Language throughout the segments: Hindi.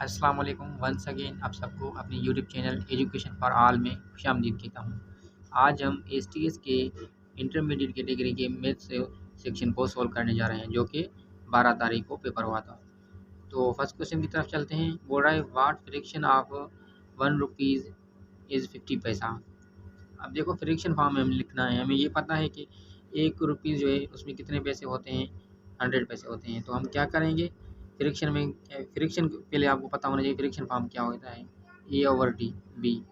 अस्सलाम वालेकुम वंस अगेन आप सबको अपने YouTube channel education for all में खुशामदीद कहता हूँ। आज हम एसटीएस के इंटरमीडिएट कैटेगरी के मैथ्स सेक्शन को सॉल्व करने जा रहे हैं, जो कि 12 तारीख को पेपर हुआ था। तो फर्स्ट क्वेश्चन की तरफ चलते हैं। बोल रहा है what fraction of 1 rupees is 50 पैसा। अब देखो फ्रैक्शन फॉर्म में हमें लिखना है। हमें ये पता है कि 1 रुपीज़ जो है उसमें कितने पैसे होते हैं, 100 पैसे होते हैं। तो हम क्या करेंगे, फ्रैक्शन में फ्रैक्शन पहले आपको पता होना चाहिए फ्रैक्शन फॉर्म क्या होता है। A/D B,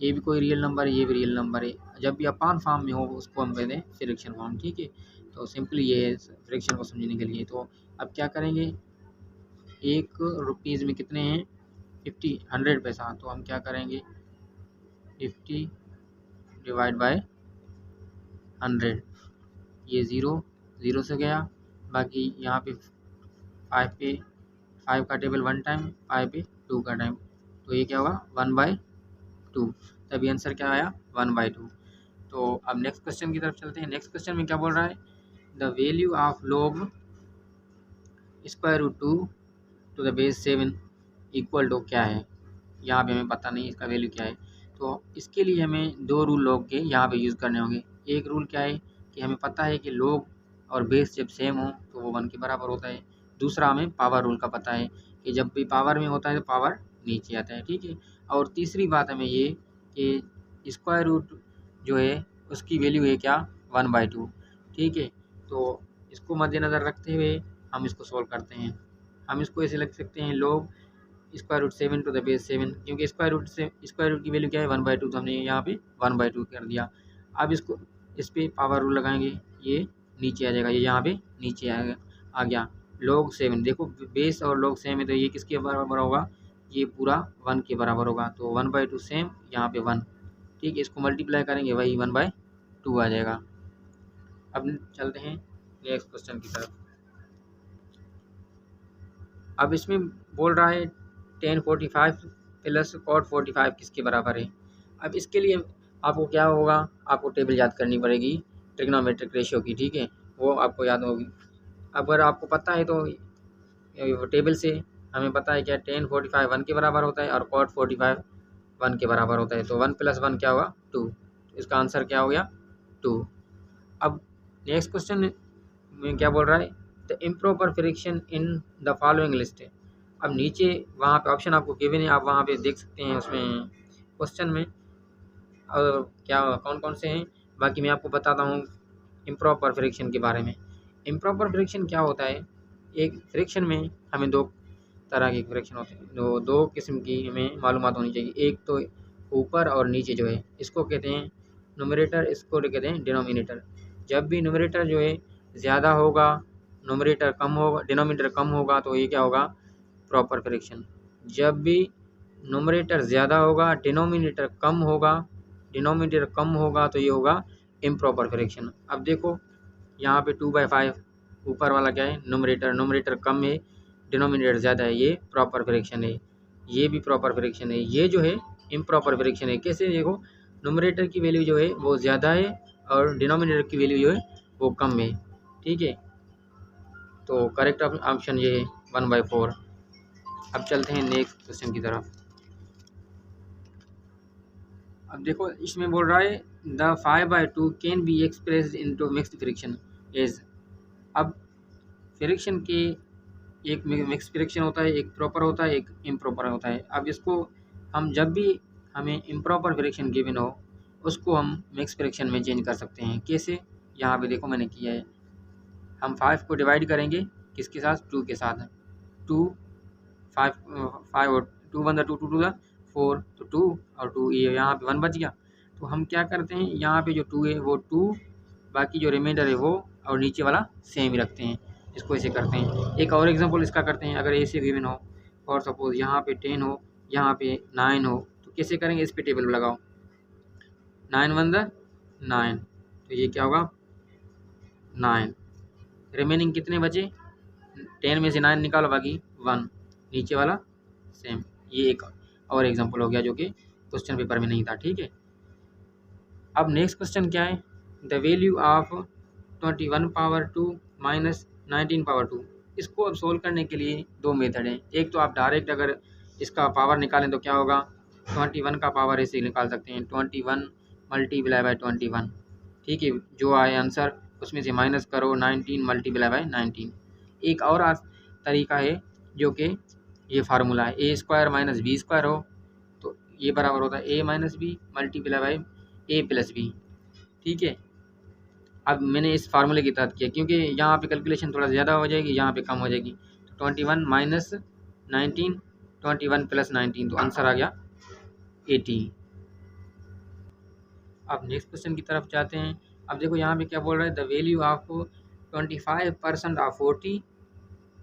ये भी कोई रियल नंबर है, ये भी रियल नंबर है। जब भी अपान फॉर्म में हो उसको हम कहते हैं फ्रैक्शन फॉर्म, ठीक है। तो सिंपली ये है फ्रैक्शन को समझने के लिए। तो अब क्या करेंगे, 1 रुपीज़ में कितने हैं 50, 100 पैसा। तो हम क्या करेंगे 50 डिवाइड बाय 100, ये ज़ीरो से गया। बाकी यहाँ पे 5 का टेबल 1 टाइम, 5 पे 2 का टाइम, तो ये क्या होगा 1/2। तभी आंसर क्या आया 1/2। तो अब नेक्स्ट क्वेश्चन की तरफ चलते हैं। नेक्स्ट क्वेश्चन में क्या बोल रहा है, the value of log √2 to the base 7 equal to क्या है। यहाँ पे हमें पता नहीं इसका वैल्यू क्या है। तो इसके लिए हमें 2 रूल log के यहाँ पे यूज़ करने होंगे। एक रूल क्या है कि हमें पता है कि log और बेस जब सेम हो तो वो 1 के बराबर होता है। दूसरा हमें पावर रूल का पता है कि जब भी पावर में होता है तो पावर नीचे आता है, ठीक है। और तीसरी बात हमें ये कि स्क्वायर रूट जो है उसकी वैल्यू है क्या 1/2, ठीक है। तो इसको मद्देनज़र रखते हुए हम इसको सॉल्व करते हैं। हम इसको ऐसे लिख सकते हैं log √7 टू द बेस 7, क्योंकि स्क्वायर रूट की वैल्यू क्या है 1/2, तो हमने यहाँ पे 1/2 कर दिया। अब इसको इस पर पावर रूल लगाएंगे, ये नीचे आ जाएगा, ये यहाँ पे नीचे आ गया। log 7 देखो बेस और log सेम है तो ये किसके बराबर होगा, ये पूरा 1 के बराबर होगा। तो 1/2 सेम, यहाँ पे 1, ठीक है। इसको मल्टीप्लाई करेंगे वही 1/2 आ जाएगा। अब चलते हैं नेक्स्ट क्वेश्चन की तरफ। अब इसमें बोल रहा है tan 45 प्लस cot 45 किसके बराबर है। अब इसके लिए आपको क्या होगा, आपको टेबल याद करनी पड़ेगी ट्रिग्नोमेट्रिक रेशियो की, ठीक है, वो आपको याद होगी। अगर आपको पता है तो टेबल से हमें पता है क्या tan 45 1 के बराबर होता है और cot 45 1 के बराबर होता है। तो 1 + 1 क्या होगा 2, इसका आंसर क्या हो गया 2। अब नेक्स्ट क्वेश्चन में क्या बोल रहा है, the improper fraction in the following list. अब नीचे वहाँ पे ऑप्शन आपको गिवन है, आप वहाँ पे देख सकते हैं उसमें क्वेश्चन में और क्या कौन कौन से हैं। बाकी मैं आपको बताता हूँ इम्प्रॉपर फ्रैक्शन के बारे में। इम्प्रॉपर फ्रैक्शन क्या होता है, एक फ्रैक्शन में हमें 2 तरह के फ्रैक्शन होते हैं, दो किस्म की हमें मालूमात होनी चाहिए। एक तो ऊपर और नीचे जो है इसको कहते हैं न्यूमरेटर, इसको कहते हैं डिनोमिनेटर। जब भी न्यूमरेटर जो है ज़्यादा होगा, न्यूमरेटर कम होगा, डिनोमिनेटर कम होगा, तो ये क्या होगा प्रॉपर फ्रैक्शन। जब भी न्यूमरेटर ज़्यादा होगा, डिनोमिनेटर कम होगा, तो ये होगा इम्प्रॉपर फ्रैक्शन। अब देखो यहाँ पे 2/5 ऊपर वाला क्या है न्यूमरेटर कम है, डिनोमिनेटर ज़्यादा है, ये प्रॉपर फ्रैक्शन है। ये भी प्रॉपर फ्रैक्शन है, ये जो है इम्प्रॉपर फ्रैक्शन है। कैसे, देखो न्यूमरेटर की वैल्यू जो है वो ज़्यादा है और डिनोमिनेटर की वैल्यू जो है वो कम है, ठीक है। तो करेक्ट ऑप्शन ये है 1/4। अब चलते हैं नेक्स्ट क्वेश्चन की तरफ। अब देखो इसमें बोल रहा है the 5/2 can be expressed into mixed fraction as. अब फ्रैक्शन के एक मिक्स फ्रैक्शन होता है, एक प्रॉपर होता है, एक इम्प्रॉपर होता है। अब इसको हम जब भी हमें इम्प्रॉपर फ्रैक्शन गिवन हो उसको हम मिक्स फ्रैक्शन में चेंज कर सकते हैं। कैसे, यहाँ पे देखो मैंने किया है, हम 5 को डिवाइड करेंगे किसके साथ 2 के साथ। 2 5 और 2 1 2 2 2 4, तो 2 और 2 ये यहाँ पे 1 बच गया। तो हम क्या करते हैं, यहाँ पे जो 2 है वो 2, बाकी जो रिमाइंडर है वो और नीचे वाला सेम ही रखते हैं। इसको ऐसे करते हैं। एक और एग्जांपल इसका करते हैं, अगर ऐसे गिवन हो और सपोज यहाँ पे 10 हो, यहाँ पे 9 हो, तो कैसे करेंगे, इस पे टेबल लगाओ 9 1 9, तो ये क्या होगा 9। रिमेनिंग कितने बचे, 10 में से 9 निकालो, बाकी 1, नीचे वाला सेम। ये एक और एग्जांपल हो गया जो कि क्वेश्चन पेपर में नहीं था, ठीक है। अब नेक्स्ट क्वेश्चन क्या है, द वैल्यू ऑफ 21/2 - 19/2। इसको अब सोल्व करने के लिए 2 मेथड हैं। एक तो आप डायरेक्ट अगर इसका पावर निकालें तो क्या होगा, 21 का पावर ऐसे निकाल सकते हैं, 21 मल्टीप्लाई बाय 21, ठीक है। जो आए आंसर उसमें से माइनस करो 19 मल्टीप्लाई बाय 19। एक और तरीका है जो कि ये फार्मूला है, A square minus B square हो तो ये बराबर होता है A minus B multiply by A plus B, ठीक है। अब मैंने इस फार्मूले के तहत किया क्योंकि यहाँ पे कैलकुलेशन थोड़ा ज़्यादा हो जाएगी, यहाँ पे कम हो जाएगी। 21 माइनस 19, 21 प्लस 19, तो आंसर आ गया 80। अब नेक्स्ट क्वेश्चन की तरफ जाते हैं। अब देखो यहाँ पे क्या बोल रहा है, the value of 25% of 40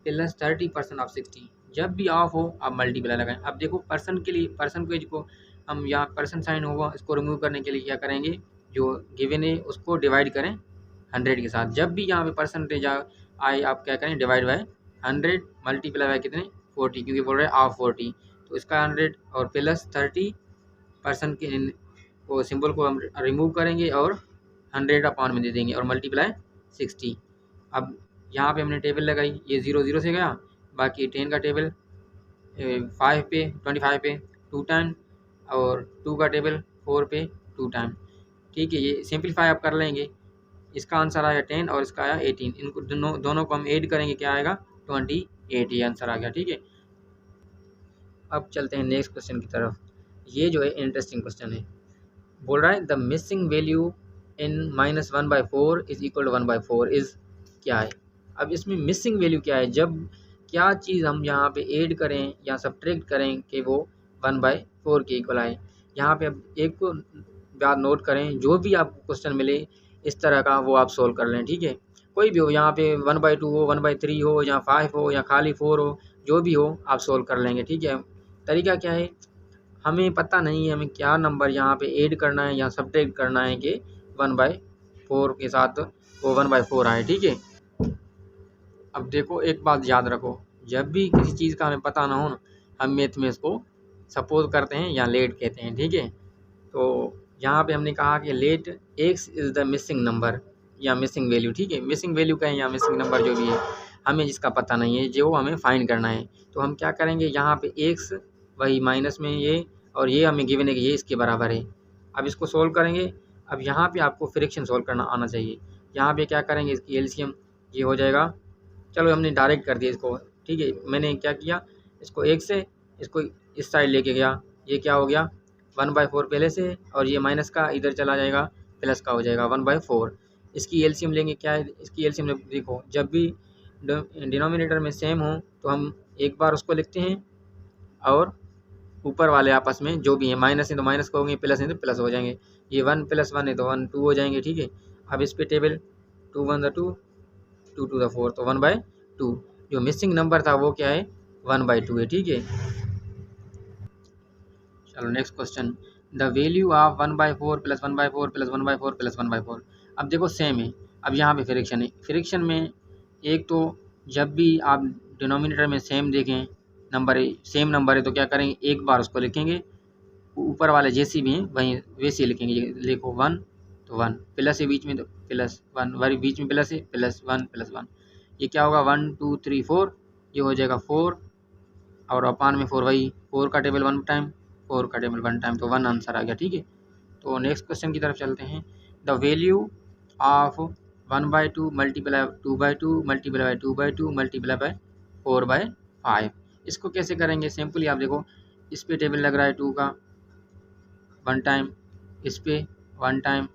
plus 30% of 60। जब भी ऑफ हो आप मल्टीप्लाई लगाएं। अब देखो पर्सन के लिए, परसेंटेज को हम यहाँ पर्सन साइन होगा इसको रिमूव करने के लिए क्या करेंगे, जो गिवन है उसको डिवाइड करें 100 के साथ। जब भी यहाँ पे परसेंटेज आए आप क्या करें, डिवाइड बाय 100 मल्टीप्लाई बाय कितने 40, क्योंकि बोल रहे हैं ऑफ 40, तो इसका 100 और प्लस 30% के वो सिंबल को हम रिमूव करेंगे और 100 अपॉन में दे देंगे और मल्टीप्लाई 60। अब यहाँ पे हमने टेबल लगाई, ये 0 0 से गया, बाकी 10 का टेबल 5 पे 25 पे 2 टाइम और 2 का टेबल 4 पे 2 टाइम, ठीक है। ये सिंपलीफाई आप कर लेंगे, इसका आंसर आया 10 और इसका आया 18, इनको दोनों को हम ऐड करेंगे, क्या आएगा 28, ये आंसर आ गया, ठीक है। अब चलते हैं नेक्स्ट क्वेश्चन की तरफ। ये जो है इंटरेस्टिंग क्वेश्चन है, बोल रहा है the missing value in -1/4 is equal to 1/4 is क्या है। अब इसमें मिसिंग वैल्यू क्या है, जब क्या चीज़ हम यहाँ पे ऐड करें या सब्ट्रैक्ट करें कि वो 1/4 के इक्वल आए। यहाँ पे अब एक को बात नोट करें, जो भी आपको क्वेश्चन मिले इस तरह का वो आप सोल्व कर लें, ठीक है। कोई भी हो, यहाँ पे 1/2 हो, 1/3 हो, या 5 हो, या खाली 4 हो, जो भी हो आप सोल्व कर लेंगे, ठीक है। तरीका क्या है, हमें पता नहीं है हमें क्या नंबर यहाँ पे ऐड करना है या सब्ट्रैक्ट करना है कि 1/4 के साथ वो 1/4 आए, ठीक है। अब देखो एक बात याद रखो, जब भी किसी चीज़ का हमें पता ना हो ना, हम मैथ में इसको सपोज करते हैं या लेट कहते हैं, ठीक है। तो यहाँ पे हमने कहा कि let x is the missing number या मिसिंग वैल्यू, ठीक है। मिसिंग वैल्यू कहें या मिसिंग नंबर जो भी है, हमें जिसका पता नहीं है, जो हमें फाइंड करना है, तो हम क्या करेंगे, यहाँ पे एक्स वही माइनस में ये और ये हमें गिवन है कि ये इसके बराबर है। अब इसको सोल्व करेंगे। अब यहाँ पे आपको फ्रैक्शन सोल्व करना आना चाहिए। यहाँ पे क्या करेंगे, इसकी एलसीएम ये हो जाएगा, चलो हमने डायरेक्ट कर दिया इसको, ठीक है। मैंने क्या किया, इसको एक से इसको इस साइड लेके गया, ये क्या हो गया 1/4 पहले से, और ये माइनस का इधर चला जाएगा, प्लस का हो जाएगा 1/4। इसकी एलसीएम लेंगे, क्या है इसकी एलसीएम, देखो जब भी डिनोमिनेटर में सेम हो तो हम एक बार उसको लिखते हैं और ऊपर वाले आपस में जो भी है, माइनस है तो माइनस होंगे, प्लस है तो प्लस हो जाएंगे। ये 1 + 1 है तो 1 2 हो जाएंगे, ठीक है। अब इस पे टेबल 2 1 = 2, 2 2 = 4, तो 1/2। जो मिसिंग नंबर था वो क्या है 1/2 है, ठीक है। चलो next question, the value of 1/4 + 1/4 + 1/4 + 1/4। अब देखो सेम है, अब यहाँ पे फ्रैक्शन है। फ्रैक्शन में एक तो जब भी आप डिनोमिनेटर में सेम देखें नंबर है, सेम नंबर है, तो क्या करेंगे, एक बार उसको लिखेंगे, ऊपर वाले जैसी भी हैं वहीं वैसे ही लिखेंगे। लिखो 1 तो 1, प्लस है बीच में तो +1, वही बीच में प्लस है, +1 + 1, ये क्या होगा 1 2 3 4, ये हो जाएगा 4 और अपान में 4, वही 4 का टेबल 1 टाइम, 4 का टेबल 1 टाइम, तो 1 आंसर आ गया, ठीक है। तो नेक्स्ट क्वेश्चन की तरफ चलते हैं। The value of 1/2 multiply 2/2 multiply by 2/2 multiply by 4/5, इसको कैसे करेंगे, सिंपली आप देखो, इस पे टेबल लग रहा है 2 का 1 टाइम, इस पे 1 टाइम,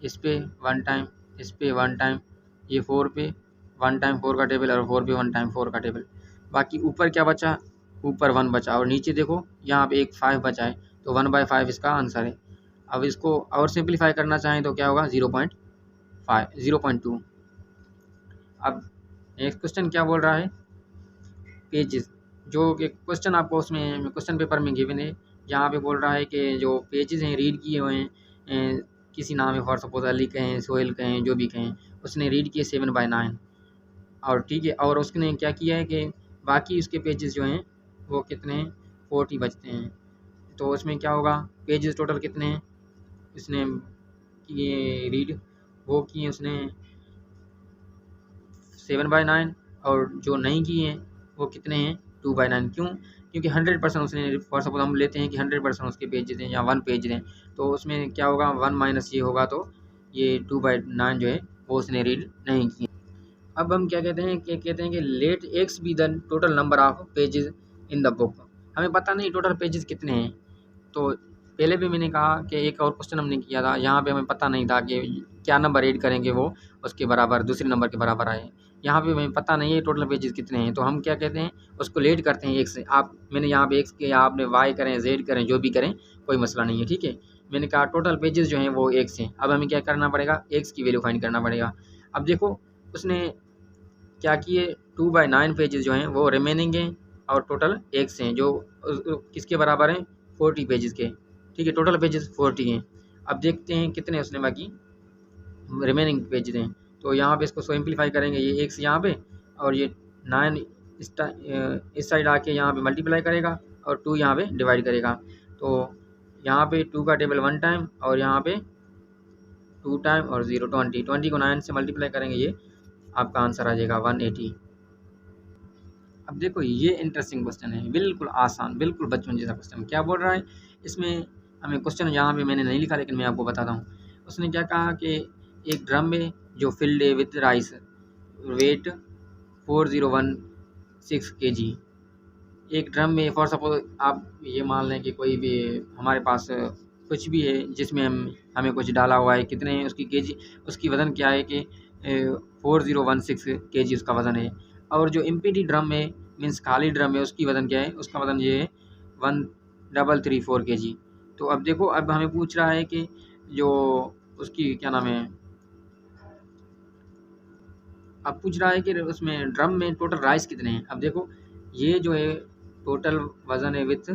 इस पे 1 टाइम, इस पे 1 टाइम, ये 4 पे 1 टाइम 4 का टेबल और 4 पे 1 टाइम 4 का टेबल। बाकी ऊपर क्या बचा, ऊपर 1 बचा और नीचे देखो यहाँ पे एक 5 बचा है, तो 1/5 इसका आंसर है। अब इसको और सिंप्लीफाई करना चाहें तो क्या होगा 0.2। अब नेक्स्ट क्वेश्चन क्या बोल रहा है, पेजेस, जो कि क्वेश्चन आपको उसमें क्वेश्चन पेपर में गिवन है, यहाँ पे बोल रहा है कि जो पेजेस हैं रीड किए हुए हैं, किसी नाम है फॉर सपोज अली कहें, सोहेल कहें, जो भी कहें, उसने रीड किए 7/9 और ठीक है, और उसने क्या किया है कि बाकी उसके पेजेस जो हैं वो कितने हैं 40 बचते हैं। तो उसमें क्या होगा, पेजेस टोटल कितने हैं इसने किए रीड, वो किए उसने 7/9 और जो नहीं किए हैं वो कितने हैं 2/9। क्यों, क्योंकि 100% उसने, फॉर सपोज हम लेते हैं कि 100% उसके पेजेस हैं या 1 पेज हैं, तो उसमें क्या होगा 1 माइनस ये होगा, तो ये 2/9 जो है वो उसने रीड नहीं किया। अब हम क्या कहते हैं कि let x be the total number of pages in the book. हमें पता नहीं टोटल पेजेस कितने हैं, तो पहले भी मैंने कहा कि एक और क्वेश्चन हमने किया था, यहाँ पे हमें पता नहीं था कि क्या नंबर ऐड करेंगे वो उसके बराबर दूसरे नंबर के बराबर आए। यहाँ पे हमें पता नहीं है टोटल पेजेस कितने हैं, तो हम क्या कहते हैं उसको लेट करते हैं एक्स से। मैंने यहाँ पे एक्स के, आपने वाई करें जेड करें जो भी करें कोई मसला नहीं है, ठीक है। मैंने कहा टोटल पेजेस जो हैं वो एक्स हैं। अब हमें क्या करना पड़ेगा, एक्स की वैल्यू फाइंड करना पड़ेगा। अब देखो उसने क्या किए, 2/9 पेजेस जो हैं वो रिमेनिंग हैं और टोटल एक्स हैं, जो किसके बराबर हैं 40 पेजेस के, ठीक है। टोटल पेजेस 40 हैं। अब देखते हैं कितने उसने बाकी रिमेनिंग पेजेस हैं। तो यहाँ पे इसको सिंपलीफाई करेंगे, ये एक्स यहाँ पे और ये 9 इस साइड आके यहाँ पे मल्टीप्लाई करेगा और 2 यहाँ पे डिवाइड करेगा। तो यहाँ पे 2 का टेबल 1 टाइम और यहाँ पे 2 टाइम और 0 20 को 9 से मल्टीप्लाई करेंगे, ये आपका आंसर आ जाएगा 180। अब देखो ये इंटरेस्टिंग क्वेश्चन है, बिल्कुल आसान, बिल्कुल बचपन जैसा क्वेश्चन। क्या बोल रहा है इसमें, हमें क्वेश्चन यहाँ पे मैंने नहीं लिखा लेकिन मैं आपको बताता हूँ। उसने क्या कहा कि एक ड्रम में जो फिल्ड है विथ राइस, वेट 4016 kg। एक ड्रम में फॉर सपोज आप ये मान लें कि कोई भी हमारे पास कुछ भी है जिसमें हमें कुछ डाला हुआ है, कितने हैं उसकी केजी, उसकी वज़न क्या है कि 4016 kg उसका वज़न है। और जो एम्प्टी ड्रम है मीन्स खाली ड्रम है, उसकी वज़न क्या है, उसका वज़न ये है 1334 kg। तो अब देखो, अब हमें पूछ रहा है कि जो उसकी क्या नाम है, अब पूछ रहा है कि उसमें ड्रम में टोटल राइस कितने हैं। अब देखो ये जो है टोटल वज़न है विथ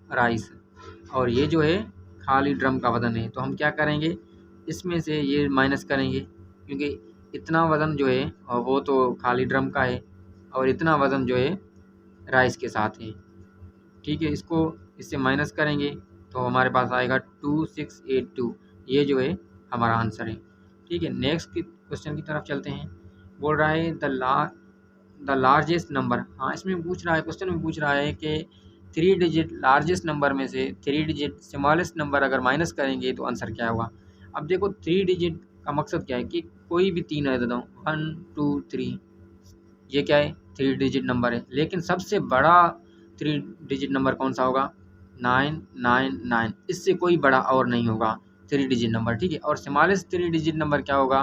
राइस और ये जो है खाली ड्रम का वज़न है। तो हम क्या करेंगे, इसमें से ये माइनस करेंगे, क्योंकि इतना वज़न जो है वो तो खाली ड्रम का है और इतना वज़न जो है राइस के साथ है, ठीक है। इसको इससे माइनस करेंगे तो हमारे पास आएगा 2682। ये जो है हमारा आंसर है, ठीक है। नेक्स्ट क्वेश्चन की तरफ चलते हैं। बोल रहा है द लार्जेस्ट नंबर, हाँ इसमें पूछ रहा है, क्वेश्चन में पूछ रहा है कि 3 डिजिट लार्जेस्ट नंबर में से 3 डिजिट स्मॉलेस्ट नंबर अगर माइनस करेंगे तो आंसर क्या होगा। अब देखो 3 डिजिट का मकसद क्या है कि कोई भी 3 दे दो, 1 2 3, ये क्या है 3 डिजिट नंबर है। लेकिन सबसे बड़ा 3 डिजिट नंबर कौन सा होगा, 999, इससे कोई बड़ा और नहीं होगा 3 डिजिट नंबर, ठीक है। और स्मॉलेस्ट 3 डिजिट नंबर क्या होगा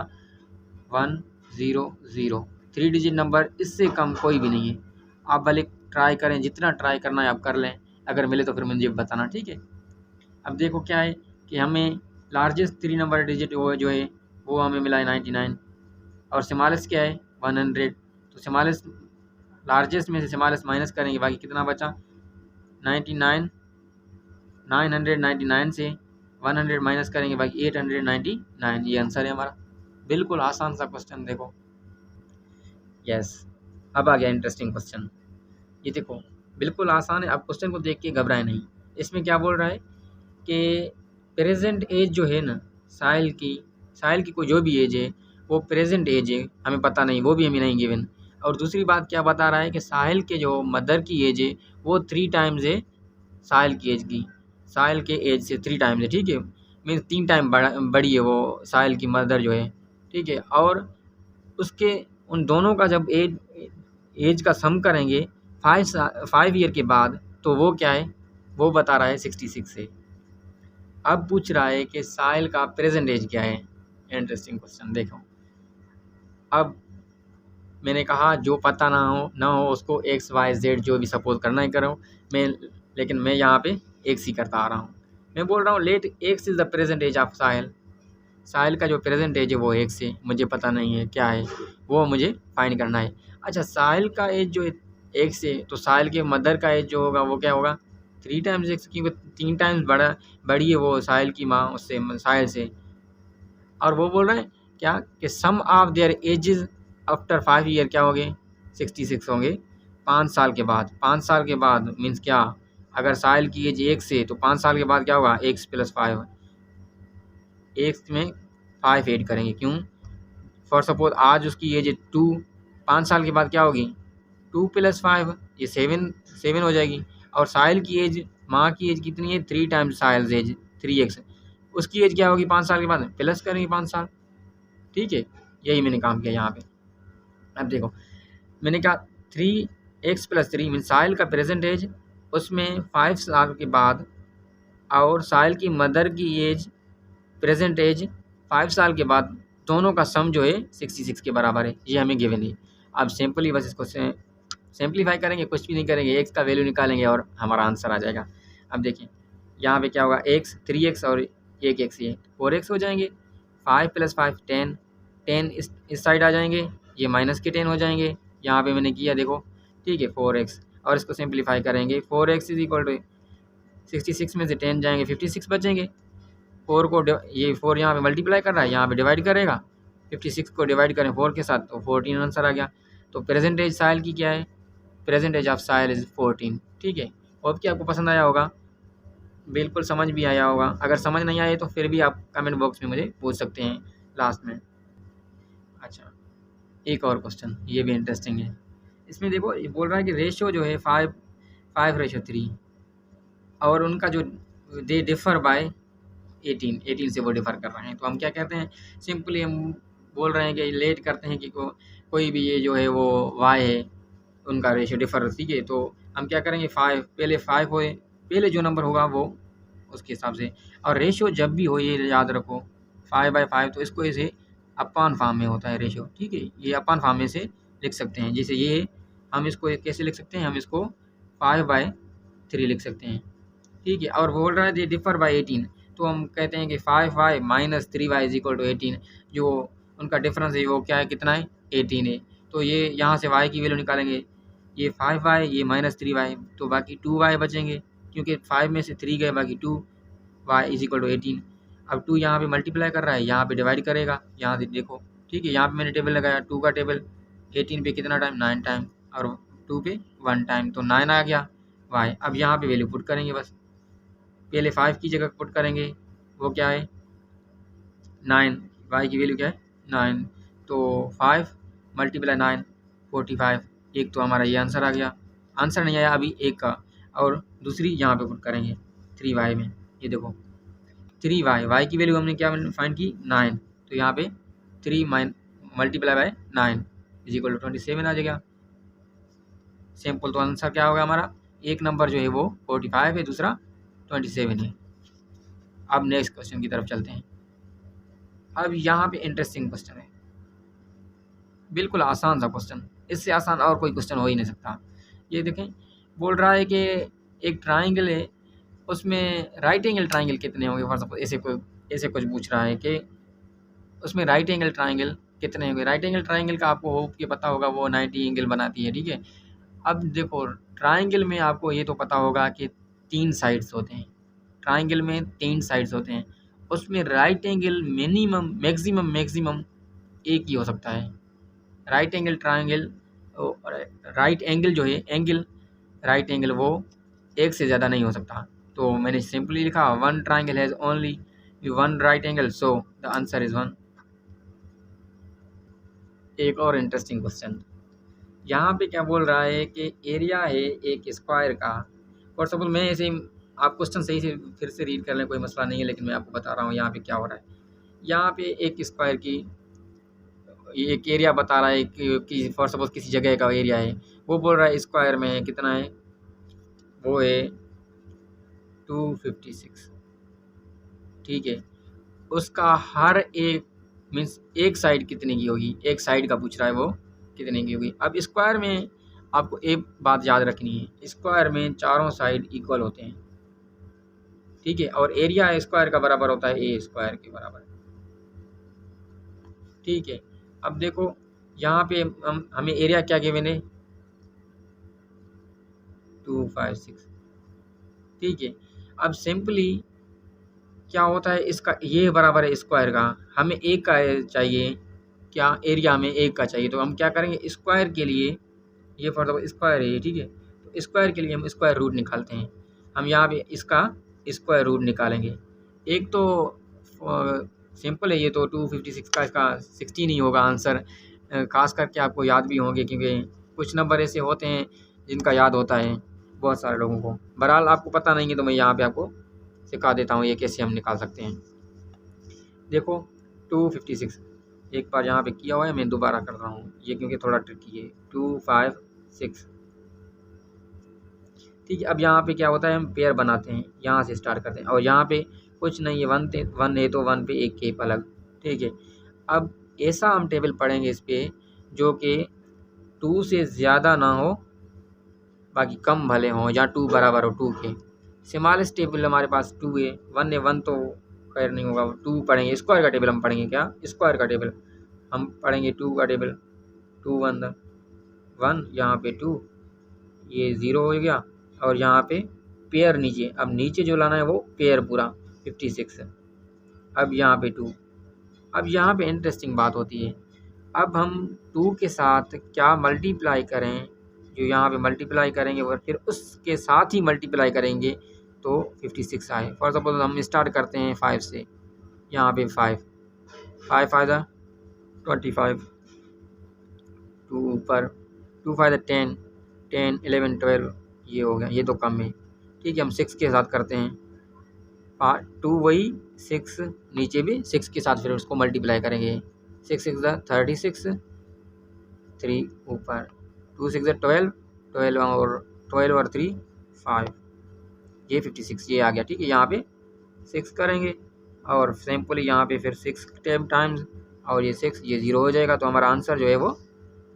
100। 3 डिजिट नंबर इससे कम कोई भी नहीं है। आप भले ट्राई करें, जितना ट्राई करना है आप कर लें, अगर मिले तो फिर मुझे बताना, ठीक है। अब देखो क्या है कि हमें लार्जेस्ट 3 नंबर डिजिट वो जो है वो हमें मिला है 99 और स्मॉलेस्ट क्या है 100। तो स्मॉलेस्ट लार्जेस्ट में से स्मॉलेस्ट माइनस करेंगे, बाकी कितना बचा 99, 999 से 100 माइनस करेंगे, बाकी 899। ये आंसर है हमारा, बिल्कुल आसान सा क्वेश्चन। देखो यस, अब आ गया इंटरेस्टिंग क्वेश्चन। ये देखो बिल्कुल आसान है, आप क्वेश्चन को देख के घबराए नहीं। इसमें क्या बोल रहा है कि प्रेजेंट एज जो है ना साहिल की कोई जो भी एज है वो प्रेजेंट एज है, हमें पता नहीं, वो भी हमें नहीं गिवन। और दूसरी बात क्या बता रहा है कि साहिल के जो मदर की एज है वो 3 टाइम्स है साहिल की एज की, साहिल के एज से 3 टाइम्स है, ठीक है। मीन्स 3 टाइम बड़ी है वो साहिल की मदर जो है, ठीक है। और उसके उन दोनों का जब एज का सम करेंगे 5 ईयर के बाद, तो वो क्या है, वो बता रहा है 66 है। अब पूछ रहा है कि साहिल का प्रेजेंट एज क्या है। Interesting question. देखो अब मैंने कहा जो पता ना हो उसको एक्स वाई जेड जो भी सपोज करना ही करो, लेकिन मैं यहाँ पे एक्स ही करता आ रहा हूँ। मैं बोल रहा हूँ let x is the present age of Sahil का जो प्रेजेंट एज है वो एक्स है, मुझे पता नहीं है क्या है, वो मुझे फाइंड करना है। अच्छा साहिल का एज जो एक्स है, तो साहिल के मदर का एज जो होगा वो क्या होगा 3 टाइम्स एक्स, क्योंकि 3 टाइम्स बड़ी है वो साहिल की माँ उससे, साहिल से। और वो बोल रहे हैं क्या कि sum of their ages after 5 year क्या होंगे 66 होंगे 5 साल के बाद। 5 साल के बाद मीन्स क्या, अगर साहिल की एज एक्स है तो 5 साल के बाद क्या होगा एक्स प्लस 5, एक्स में 5 ऐड करेंगे, क्यों, फॉर सपोज आज उसकी एज है 2, 5 साल के बाद क्या होगी 2 + 5, ये 7 हो जाएगी। और साहिल की एज, माँ की एज कितनी है, 3 टाइम्स साहिल एज 3x, उसकी एज क्या होगी 5 साल के बाद, प्लस करेंगे 5 साल। ठीक है, यही मैंने काम किया यहाँ पे। अब देखो मैंने कहा 3x + 3 मीन साहिल का प्रेजेंट एज, उसमें 5 साल के बाद, और साहिल की मदर की एज प्रेजेंट एज 5 साल के बाद, दोनों का सम जो है 66 के बराबर है। ये हमें गिवन है। अब सिंपली बस इसको सिंप्लीफाई करेंगे, कुछ भी नहीं करेंगे, एक्स का वैल्यू निकालेंगे और हमारा आंसर आ जाएगा। अब देखिए यहाँ पे क्या होगा, एक्स 3x और एक एक्स, ये 4x हो जाएंगे। 5 + 5 10, 10 इस साइड आ जाएंगे, ये माइनस के 10 हो जाएंगे। यहाँ पे मैंने किया देखो, ठीक है 4x, और इसको सिंप्लीफाई करेंगे, 4x = 66 में से 10 जाएंगे, 56 बचेंगे। 4 को ये 4 यहाँ पे मल्टीप्लाई कर रहा है, यहाँ पे डिवाइड करेगा, 56 को डिवाइड करें 4 के साथ तो 14 आंसर आ गया। तो प्रेजेंट एज साहिल की क्या है, present age of Sahil is 14। ठीक है, होप कि आपको पसंद आया होगा, बिल्कुल समझ भी आया होगा। अगर समझ नहीं आए तो फिर भी आप कमेंट बॉक्स में मुझे पूछ सकते हैं लास्ट में। अच्छा, एक और क्वेश्चन, ये भी इंटरेस्टिंग है। इसमें देखो ये बोल रहा है कि रेशियो जो है 5:3, और उनका जो दे डिफर बाय 18 से वो डिफर कर रहे हैं। तो हम क्या कहते हैं, सिंपली हम बोल रहे हैं कि लेट करते हैं कि कोई भी ये जो है वो y है, उनका रेशियो डिफर। ठीक है, तो हम क्या करेंगे, 5 पहले 5 होए, पहले जो नंबर होगा वो उसके हिसाब से। और रेशियो जब भी हो ये याद रखो 5/5, तो इसको ऐसे अपान फॉर्म में होता है रेशियो। ठीक है, ये अपान फॉर्म में से लिख सकते हैं। जैसे ये हम इसको कैसे लिख सकते हैं, हम इसको 5/3 लिख सकते हैं। ठीक है, और बोल रहा है ये डिफर बाय 18, तो हम कहते हैं कि 5y - 3y = 18, जो उनका डिफरेंस है वो क्या है, कितना है, 18 है। तो ये यहाँ से y की वैल्यू निकालेंगे, ये 5y, ये -3y, तो बाकी 2y बचेंगे, क्योंकि 5 में से 3 गए, बाकी 2y = 18। अब 2 यहाँ पे मल्टीप्लाई कर रहा है, यहाँ पे डिवाइड करेगा, यहाँ से देखो। ठीक है, यहाँ पे मैंने टेबल लगाया, 2 का टेबल, 18 पे कितना टाइम, 9 टाइम, और 2 पे 1 टाइम, तो 9 आ गया y। अब यहाँ पे वैल्यू पुट करेंगे, बस पहले 5 की जगह पुट करेंगे, वो क्या है 9, y की वैल्यू क्या है 9, तो 5 × 9 45। एक तो हमारा ये आंसर आ गया, आंसर नहीं आया अभी एक का, और दूसरी यहाँ पे पुट करेंगे 3y में। ये देखो 3y, y की वैल्यू हमने क्या फाइंड की 9, तो यहाँ पे 3 × 9 = 27 आ जाएगा। सिंपल, तो आंसर क्या होगा हमारा, एक नंबर जो है वो 45 है, दूसरा 27 है। अब नेक्स्ट क्वेश्चन की तरफ चलते हैं। अब यहाँ पे इंटरेस्टिंग क्वेश्चन है, बिल्कुल आसान सा क्वेश्चन, इससे आसान और कोई क्वेश्चन हो ही नहीं सकता। ये देखें, बोल रहा है कि एक ट्राइंगल है, उसमें राइट एंगल ट्राइंगल कितने होंगे, फॉर सपोज ऐसे कुछ पूछ रहा है कि उसमें राइट एंगल ट्राइंगल कितने होंगे। राइट एंगल ट्राइंगल का आपको होप कि पता होगा, वो 90 एंगल बनाती है। ठीक है, अब देखो ट्राइंगल में आपको ये तो पता होगा कि 3 साइड्स होते हैं, ट्राइंगल में 3 साइड्स होते हैं, उसमें राइट एंगल मिनिमम मैक्सिमम एक ही हो सकता है। Right angle triangle, right angle जो है एंगल, राइट एंगल वो एक से ज़्यादा नहीं हो सकता। तो मैंने सिंपली लिखा, 1 triangle has only 1 right angle, so the answer is 1। एक और इंटरेस्टिंग क्वेश्चन, यहाँ पे क्या बोल रहा है कि एरिया है एक स्क्वायर का, और सपोज मैं ऐसे आप क्वेश्चन सही से फिर से रीड कर लें, कोई मसला नहीं है, लेकिन मैं आपको बता रहा हूँ यहाँ पे क्या हो रहा है। यहाँ पे एक स्क्वायर की एक एरिया बता रहा है कि फॉर सपोज किसी जगह का एरिया है, वो बोल रहा है स्क्वायर में कितना है, वो है 256। ठीक है, उसका हर एक मीन्स एक साइड कितने की होगी, एक साइड का पूछ रहा है वो कितने की होगी। अब स्क्वायर में आपको एक बात याद रखनी है, स्क्वायर में चारों साइड इक्वल होते हैं। ठीक है, और एरिया स्क्वायर का बराबर होता है ए स्क्वायर के बराबर। ठीक है, अब देखो यहाँ पे हमें एरिया क्या गिवन है 256। ठीक है, अब सिंपली क्या होता है, इसका ये बराबर है स्क्वायर का, हमें एक का चाहिए, क्या एरिया में एक का चाहिए, तो हम क्या करेंगे स्क्वायर के लिए, ये फॉर द स्क्वायर है। ठीक है, तो स्क्वायर के लिए हम स्क्वायर रूट निकालते हैं। हम यहाँ पे इसका स्क्वायर रूट निकालेंगे। एक तो सिंपल है, ये तो 256 का इसका 16 ही होगा आंसर। खास करके आपको याद भी होंगे, क्योंकि कुछ नंबर ऐसे होते हैं जिनका याद होता है। बहुत सारे लोगों को। बहरहाल आपको पता नहीं है तो मैं यहाँ पे आपको सिखा देता हूँ ये कैसे हम निकाल सकते हैं। देखो 256 एक बार यहाँ पे किया हुआ है, मैं दोबारा कर रहा हूँ ये क्योंकि थोड़ा ट्रिकी है। 256 ठीक है। अब यहाँ पे क्या होता है, हम पेयर बनाते हैं, यहाँ से स्टार्ट करते हैं और यहाँ पे कुछ नहीं है, वन है तो वन पे एक केप अलग। ठीक है। अब ऐसा हम टेबल पढ़ेंगे इस पे जो कि 2 से ज़्यादा ना हो, बाकी कम भले हों, या 2 बराबर हो 2 के। स्मॉलेस्ट टेबल हमारे पास 2 है, 1 है, 1 तो खैर नहीं होगा, 2 पढ़ेंगे। स्क्वायर का टेबल हम पढ़ेंगे, क्या स्क्वायर का टेबल हम पढ़ेंगे, 2 का टेबल। 2 1 1, यहाँ पे 2, ये 0 हो गया और यहाँ पे पेयर नीचे। अब नीचे जो लाना है वो पेयर पूरा 56 है। अब यहाँ पे 2। अब यहाँ पे इंटरेस्टिंग बात होती है, अब हम 2 के साथ क्या मल्टीप्लाई करें, जो यहाँ पे मल्टीप्लाई करेंगे और फिर उसके साथ ही मल्टीप्लाई करेंगे तो 56 आए। फॉर सपोज हम स्टार्ट करते हैं 5 से, यहाँ पे 5 फायदा 25, 2 ऊपर, 2 फायदा 10 10 11 12, ये हो गया, ये तो कम है। ठीक है, हम 6 के साथ करते हैं, 2 वही 6 नीचे भी 6 के साथ फिर उसको मल्टीप्लाई करेंगे। 6 6 36, 3 ऊपर, 2 6 12 12 और 12 और 3 5, ये 56 ये आ गया। ठीक है, यहाँ पे 6 करेंगे और सिंपली यहाँ पे फिर 6 टाइम्स और ये 6, ये 0 हो जाएगा, तो हमारा आंसर जो है वो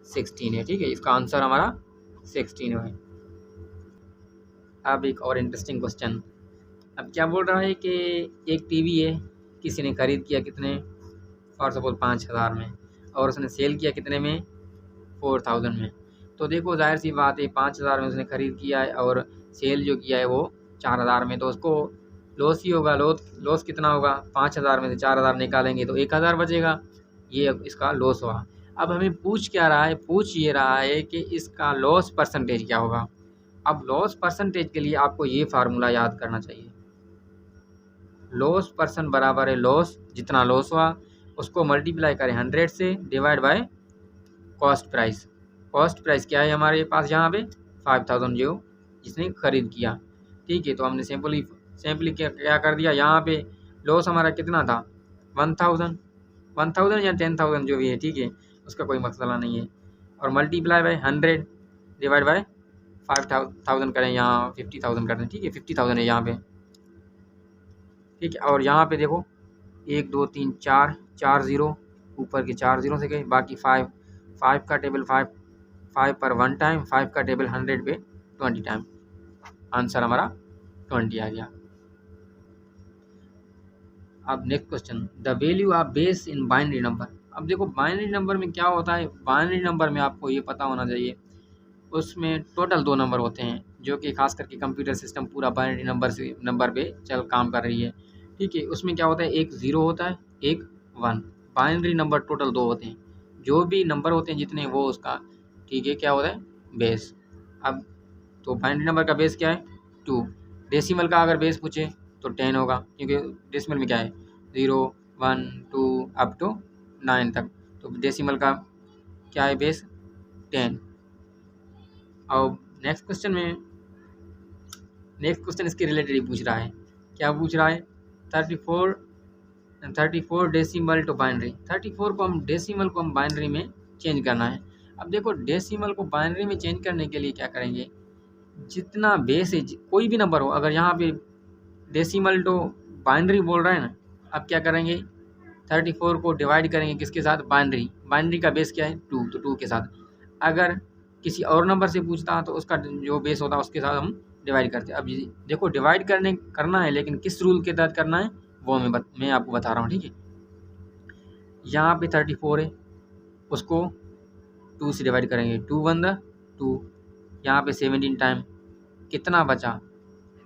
16 है। ठीक है, इसका आंसर हमारा 16 है। अब एक और इंटरेस्टिंग क्वेश्चन, अब क्या बोल रहा है कि एक टीवी है, किसी ने खरीद किया कितने, फॉर सपोज 5000 में, और उसने सेल किया कितने में, 4000 में। तो देखो जाहिर सी बात है, 5000 में उसने खरीद किया है और सेल जो किया है वो 4000 में, तो उसको लॉस ही होगा। लॉस कितना होगा, 5000 में से 4000 निकालेंगे तो 1000 बचेगा, ये इसका लॉस हुआ। अब हमें पूछ क्या रहा है, पूछ ये रहा है कि इसका लॉस परसेंटेज क्या होगा। अब लॉस परसेंटेज के लिए आपको ये फार्मूला याद करना चाहिए, लॉस परसेंट बराबर है लॉस, जितना लॉस हुआ उसको मल्टीप्लाई करें 100 से, divide by cost price. Cost price क्या है हमारे पास यहाँ पे 5000 जो जिसने खरीद किया। ठीक है, तो हमने सिंपली क्या कर दिया, यहाँ पे लॉस हमारा कितना था 1000 या 10,000 जो भी है, ठीक है, उसका कोई मसला नहीं है, और मल्टीप्लाई बाय 100 डिवाइड बाय 5000 करें, यहाँ 50,000 कर दें। ठीक है, 50,000 है यहाँ पे। ठीक है, और यहाँ पे देखो 1 2 3 4 4 0, ऊपर के 4 0 से गए, बाकी 5 का टेबल 5 पर 1 टाइम, 5 का टेबल 100 पे 20 टाइम, आंसर हमारा 20 आ गया। अब next question, the value of base in binary number. अब देखो बाइनरी नंबर में क्या होता है, बाइनरी नंबर में आपको ये पता होना चाहिए, उसमें टोटल 2 नंबर होते हैं, जो कि खास करके कंप्यूटर सिस्टम पूरा बाइनरी नंबर पे काम कर रही है। ठीक है, उसमें क्या होता है, एक 0 होता है, एक 1। बाइनरी नंबर टोटल 2 होते हैं, जो भी नंबर होते हैं जितने वो उसका, ठीक है, क्या होता है, बेस। अब तो बाइनरी नंबर का बेस क्या है 2। डेसिमल का अगर बेस पूछे तो 10 होगा, क्योंकि डेसिमल में क्या है 0 1 2 अप टू 9 तक, तो डेसिमल का क्या है बेस 10। और नेक्स्ट क्वेश्चन इसके रिलेटेड ही पूछ रहा है, क्या पूछ रहा है, 34 डेसिमल टू बाइनरी। 34 को हम डेसिमल को हम बाइनरी में चेंज करना है। अब देखो डेसिमल को बाइनरी में चेंज करने के लिए क्या करेंगे, जितना बेस है कोई भी नंबर हो, अगर यहाँ पे डेसिमल टू बाइनरी बोल रहा है ना, अब क्या करेंगे 34 को डिवाइड करेंगे किसके साथ, बाइनरी का बेस क्या है 2, तो 2 के साथ। अगर किसी और नंबर से पूछता तो उसका जो बेस होता है उसके साथ हम डिवाइड करते हैं। अब देखो डिवाइड करना है, लेकिन किस रूल के तहत करना है वो मैं आपको बता रहा हूँ। ठीक है, यहाँ पे 34 है, उसको 2 से डिवाइड करेंगे, 2 1 2, यहाँ पे 17 टाइम, कितना बचा,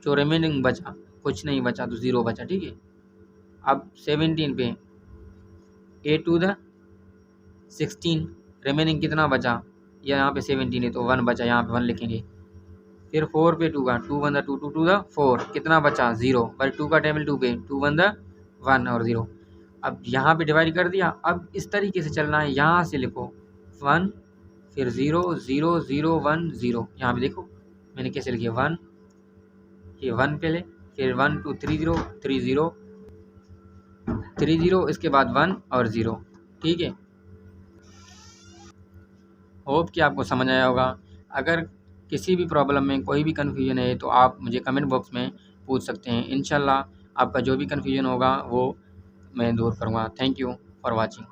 जो रिमेनिंग बचा कुछ नहीं बचा, तो 0 बचा। ठीक है, अब 17 पे 8 2 16, रिमेनिंग कितना बचा, यहाँ पे 17 है तो 1 बचा, यहाँ पे 1 लिखेंगे। फिर 4 पे 2 का 2 1 2 2 2 4, कितना बचा 0, पर 2 का टेबल 2 पे 2 1 1 और 0। अब यहाँ पे डिवाइड कर दिया। अब इस तरीके से चलना है, यहाँ से लिखो 1 फिर 0 0 0 1 0, यहाँ पे देखो मैंने कैसे लिखी 1, ये 1 पहले, फिर 1 2 3 0 3 0 3 0, इसके बाद 1 और 0। ठीक है, होप कि आपको समझ आया होगा। अगर किसी भी प्रॉब्लम में कोई भी कन्फ्यूजन है तो आप मुझे कमेंट बॉक्स में पूछ सकते हैं। इंशाल्लाह आपका जो भी कन्फ्यूजन होगा वो मैं दूर करूँगा। Thank you for watching.